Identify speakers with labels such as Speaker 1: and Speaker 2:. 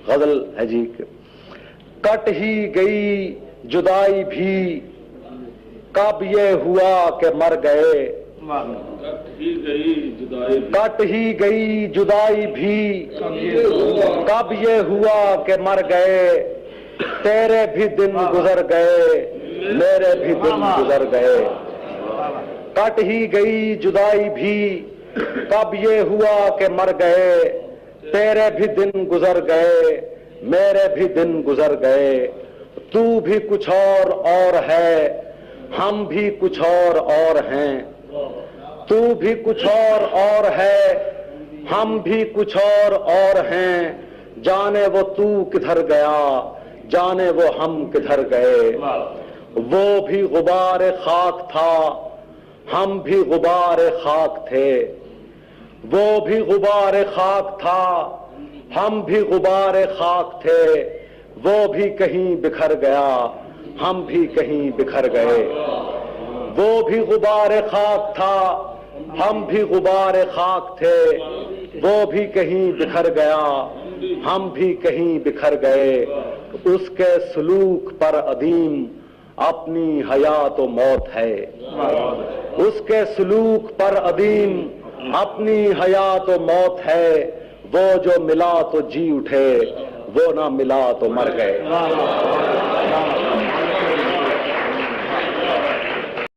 Speaker 1: غزل ہے جی، کٹ ہی گئی جدائی بھی کب یہ ہوا کہ مر گئے، کٹ ہی گئی جدائی بھی کب یہ ہوا کہ مر گئے، تیرے بھی دن گزر گئے میرے بھی دن گزر گئے، کٹ ہی گئی جدائی بھی کب یہ ہوا کہ مر گئے، تیرے بھی دن گزر گئے میرے بھی دن گزر گئے، تو بھی کچھ اور ہے ہم بھی کچھ اور ہیں، تو بھی کچھ اور ہے ہم بھی کچھ اور ہیں، جانے وہ تو کدھر گیا جانے وہ ہم کدھر گئے، وہ بھی غبار خاک تھا ہم بھی غبار خاک تھے، وہ بھی غبار خاک تھا ہم بھی غبار خاک تھے، وہ بھی کہیں بکھر گیا ہم بھی کہیں بکھر گئے، وہ بھی غبار خاک تھا ہم بھی غبار خاک تھے، وہ بھی کہیں بکھر گیا ہم بھی کہیں بکھر گئے، اس کے سلوک پر عدیم اپنی حیات و موت ہے، اس کے سلوک پر عدیم اپنی حیات و موت ہے، وہ جو ملا تو جی اٹھے وہ نہ ملا تو مر گئے۔